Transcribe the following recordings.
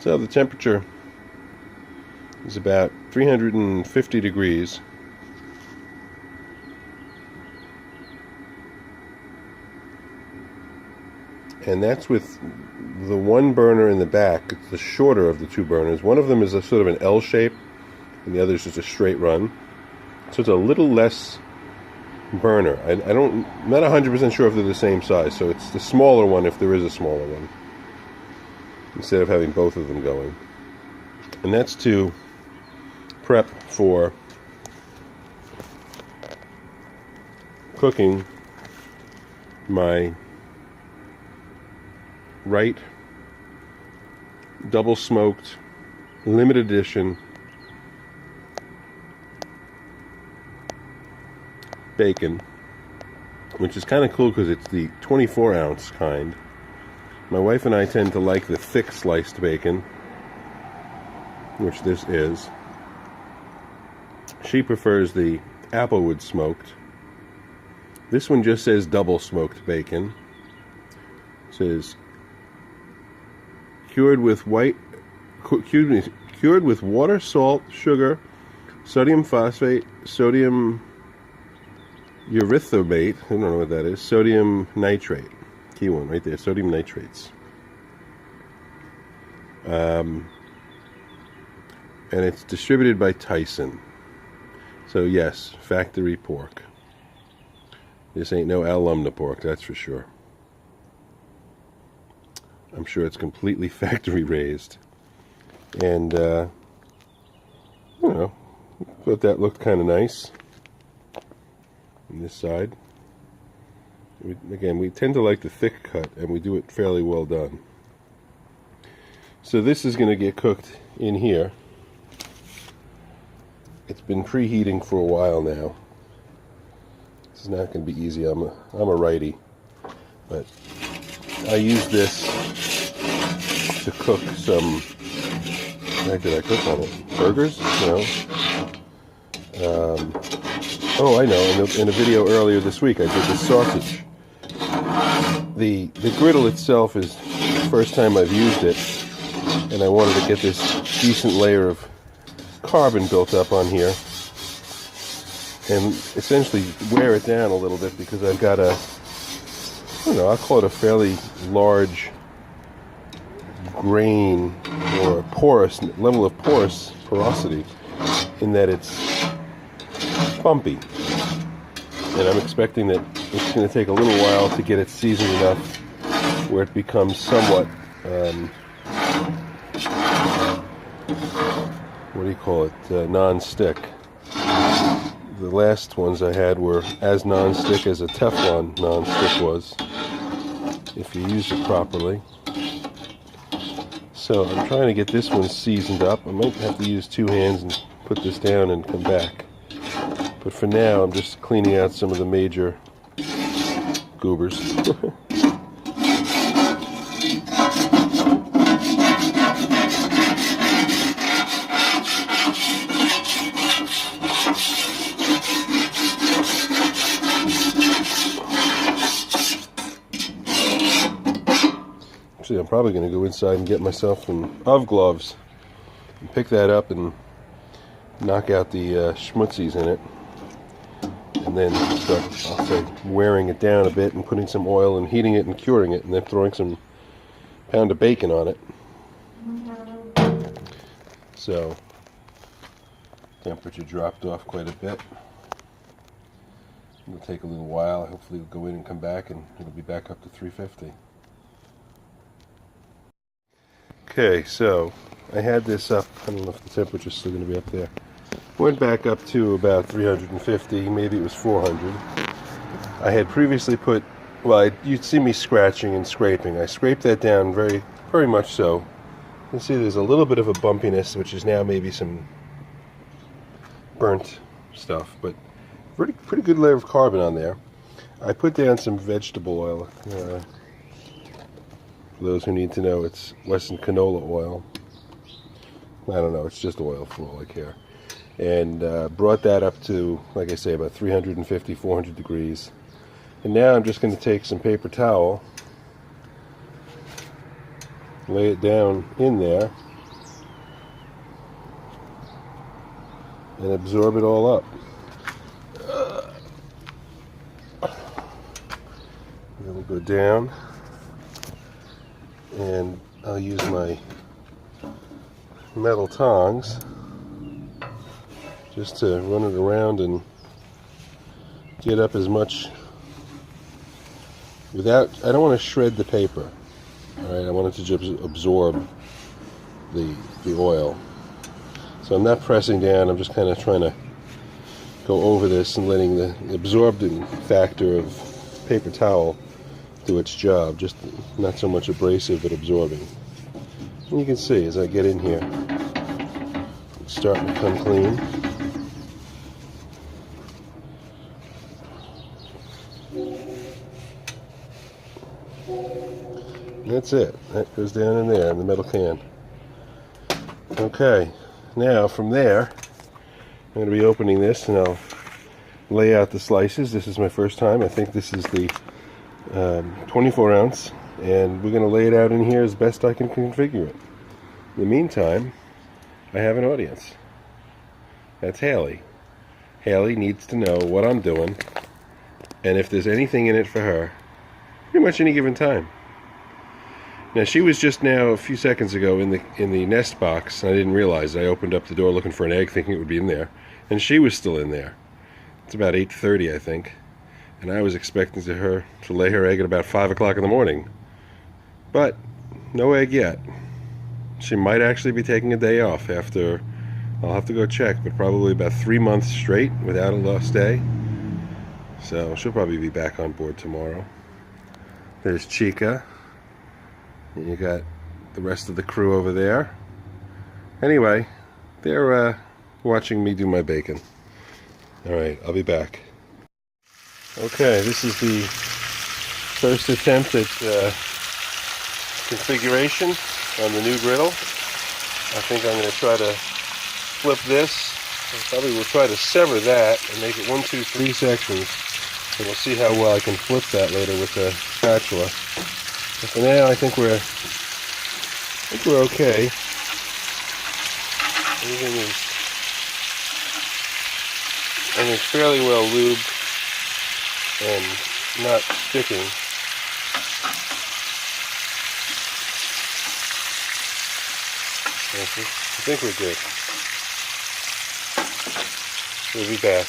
So the temperature is about 350 degrees. And that's with the one burner in the back. It's the shorter of the two burners. One of them is a sort of an L shape, and the other is just a straight run. So it's a little less burner. I'm not 100% sure if they're the same size. So it's the smaller one if there is a smaller one, instead of having both of them going. And that's to prep for cooking my Wright double smoked limited edition bacon, which is kind of cool because it's the 24-ounce kind. My wife and I tend to like the thick sliced bacon, which this is. She prefers the applewood smoked. This one just says double smoked bacon. It says cured with water, salt, sugar, sodium phosphate, sodium erythrobate, I don't know what that is, sodium nitrate. Key one right there, sodium nitrates. And it's distributed by Tyson. So yes, factory pork. This ain't no alumna pork, that's for sure. I'm sure it's completely factory raised. And, you know, thought that looked kind of nice on this side. Again, we tend to like the thick cut, and we do it fairly well done. So this is going to get cooked in here. It's been preheating for a while now. This is not going to be easy. I'm a righty, but I use this to cook some. What did I cook on it? Burgers? No. Oh, I know. In a video earlier this week, I did the sausage. The griddle itself is the first time I've used it, and I wanted to get this decent layer of carbon built up on here, and essentially wear it down a little bit, because I've got a, I'll call it a fairly large grain or porous level of porosity, in that it's bumpy, and I'm expecting that it's going to take a little while to get it seasoned enough where it becomes somewhat what do you call it, non-stick. The last ones I had were as non-stick as a Teflon non-stick was, if you use it properly. So I'm trying to get this one seasoned up. I might have to use two hands and put this down and come back. But for now, I'm just cleaning out some of the major goobers. Actually, I'm probably going to go inside and get myself some Ov gloves and pick that up and knock out the schmutzies in it, and then start, I'll say, wearing it down a bit and putting some oil and heating it and curing it, and then throwing some pound of bacon on it. So temperature dropped off quite a bit. It'll take a little while. Hopefully it'll go in and come back, and it'll be back up to 350. Okay, so I had this up. I don't know if the temperature's still going to be up there. Went back up to about 350, maybe it was 400. I had previously put, well, you'd see me scratching and scraping. I scraped that down very much so. You can see there's a little bit of a bumpiness, which is now maybe some burnt stuff, but pretty good layer of carbon on there. I put down some vegetable oil. For those who need to know, it's Western canola oil. I don't know, it's just oil for all I care. And brought that up to, like I say, about 350, 400 degrees. And now I'm just going to take some paper towel, lay it down in there, and absorb it all up. Then we'll go down, and I'll use my metal tongs just to run it around and get up as much without, I don't want to shred the paper. Alright, I want it to just absorb the oil. So I'm not pressing down, I'm just kind of trying to go over this and letting the absorbing factor of paper towel do its job, just not so much abrasive but absorbing. And you can see as I get in here, it's starting to come clean. That's it. That goes down in there in the metal can. Okay, now from there, I'm going to be opening this and I'll lay out the slices. This is my first time. I think this is the 24 ounce, and we're going to lay it out in here as best I can configure it. In the meantime, I have an audience. That's Haley. Haley needs to know what I'm doing, and if there's anything in it for her, pretty much any given time. Now, she was just now a few seconds ago in the nest box, and I didn't realize. I opened up the door looking for an egg, thinking it would be in there, and she was still in there. It's about 8:30, I think, and I was expecting her to lay her egg at about 5 o'clock in the morning. But no egg yet. She might actually be taking a day off after, I'll have to go check, but probably about 3 months straight without a lost day. So she'll probably be back on board tomorrow. There's Chica. And you got the rest of the crew over there. Anyway, they're watching me do my bacon. Alright, I'll be back. Okay, this is the first attempt at configuration on the new griddle. I think I'm going to try to flip this. I probably will try to sever that and make it 1, 2, 3 sections. And we'll see how well I can flip that later with the spatula. But for now, I think we're okay. Everything is, and it's fairly well lubed and not sticking. I think we're good. We'll be back.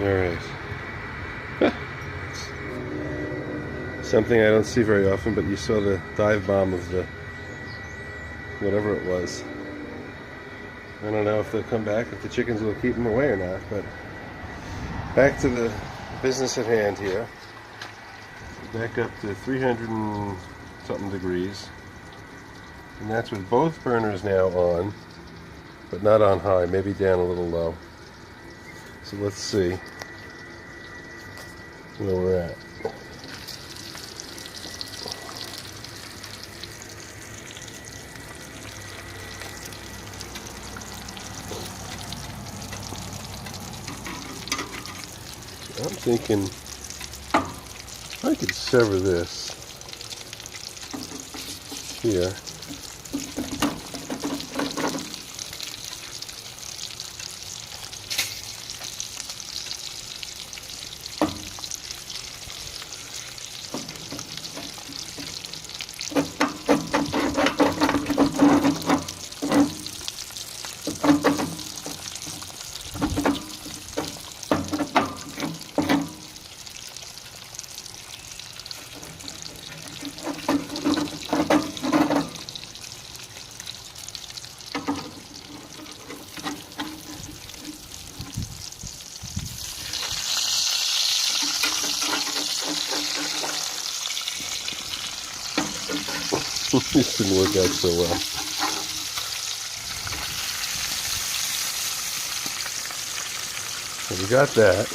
Alright. Something I don't see very often, but you saw the dive bomb of the whatever it was. I don't know if they'll come back, if the chickens will keep them away or not, but back to the business at hand here. Back up to 300 and something degrees. And that's with both burners now on, but not on high, maybe down a little low. So let's see where we're at. I'm thinking I could sever this here. This didn't work out so well. So we got that.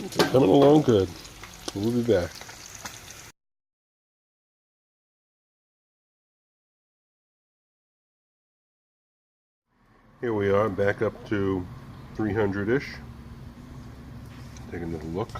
They're coming along good. We'll be back. Here we are, back up to 300-ish. Take another look.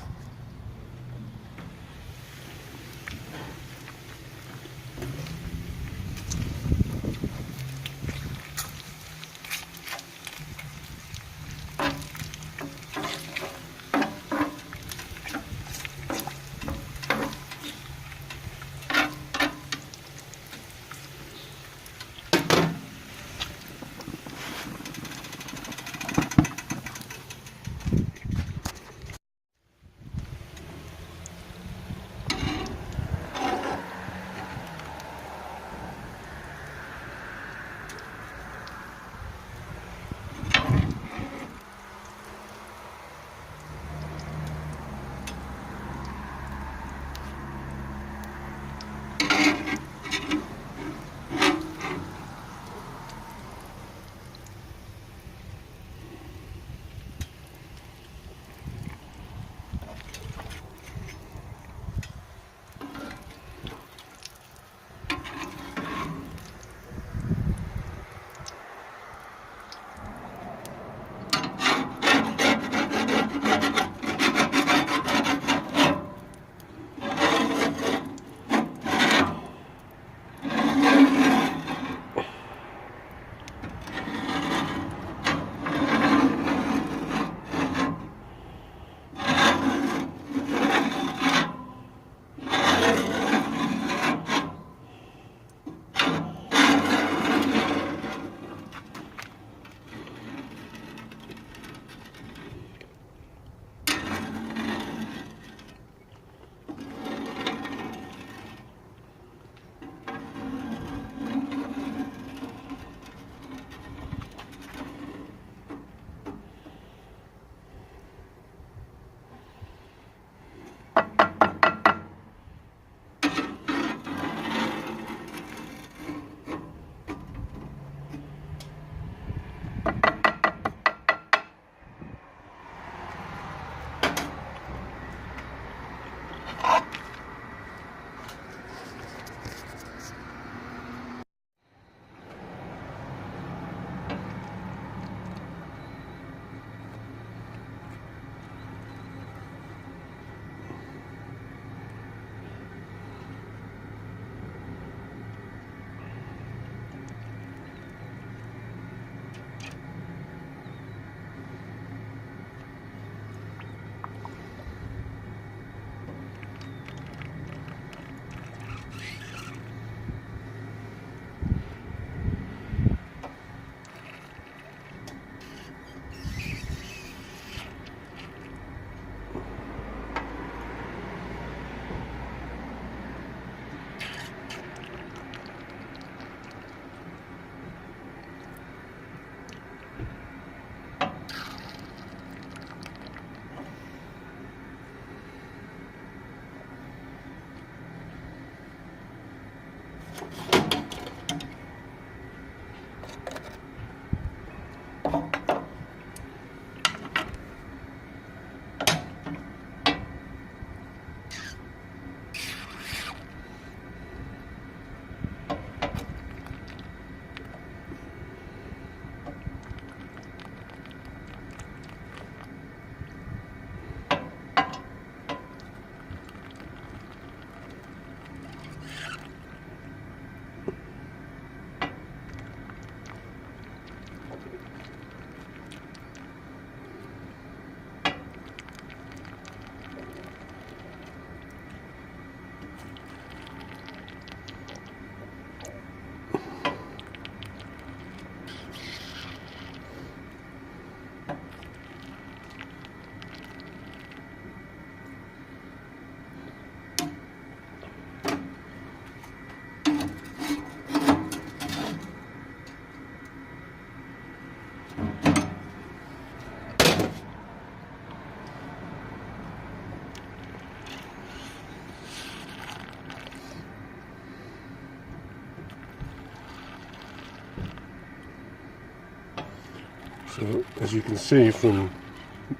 So as you can see from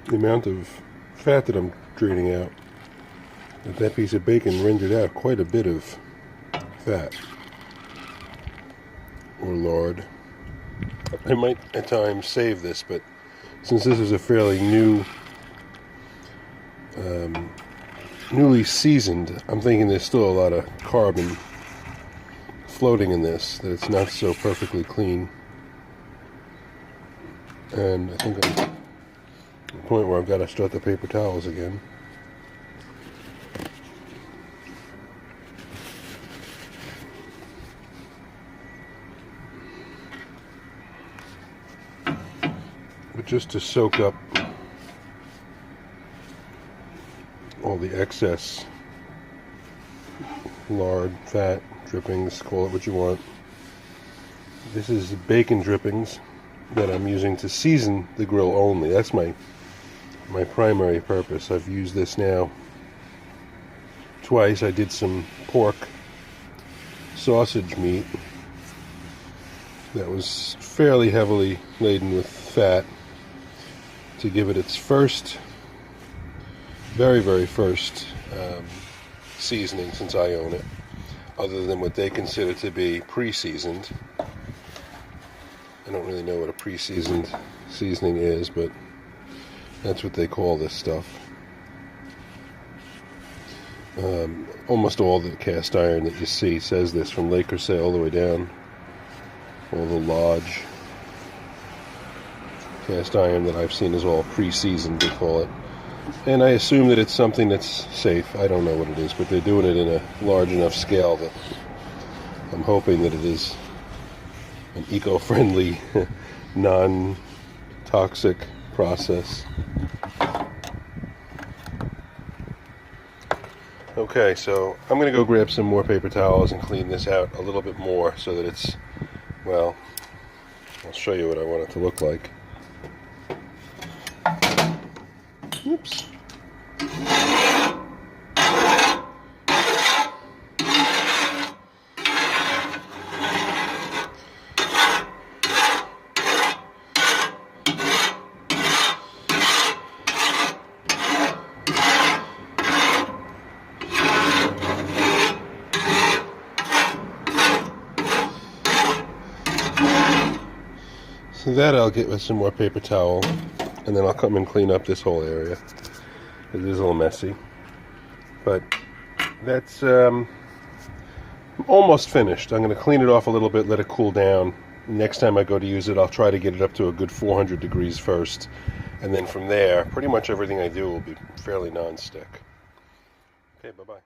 the amount of fat that I'm draining out. But that piece of bacon rendered out quite a bit of fat or lard. I might at times save this, but since this is a fairly newly seasoned, I'm thinking there's still a lot of carbon floating in this, that it's not so perfectly clean. And I think I'm at the point where I've got to strut the paper towels again. But just to soak up all the excess lard, fat, drippings, call it what you want. This is bacon drippings that I'm using to season the grill only. That's my primary purpose. I've used this now twice. I did some pork sausage meat that was fairly heavily laden with fat to give it its first, very first seasoning since I own it, other than what they consider to be pre-seasoned. I don't really know what a pre-seasoned seasoning is, but that's what they call this stuff. Almost all the cast iron that you see says this, from Le Creuset all the way down. All the Lodge cast iron that I've seen is all pre-seasoned, they call it. And I assume that it's something that's safe. I don't know what it is, but they're doing it in a large enough scale that I'm hoping that it is an eco-friendly, non-toxic process. Okay, so I'm going to go grab some more paper towels and clean this out a little bit more so that it's, well, I'll show you what I want it to look like. Oops. So that I'll get with some more paper towel, and then I'll come and clean up this whole area. It is a little messy, but that's almost finished. I'm going to clean it off a little bit, let it cool down. Next time I go to use it, I'll try to get it up to a good 400 degrees first, and then from there, pretty much everything I do will be fairly non-stick. Okay, bye-bye.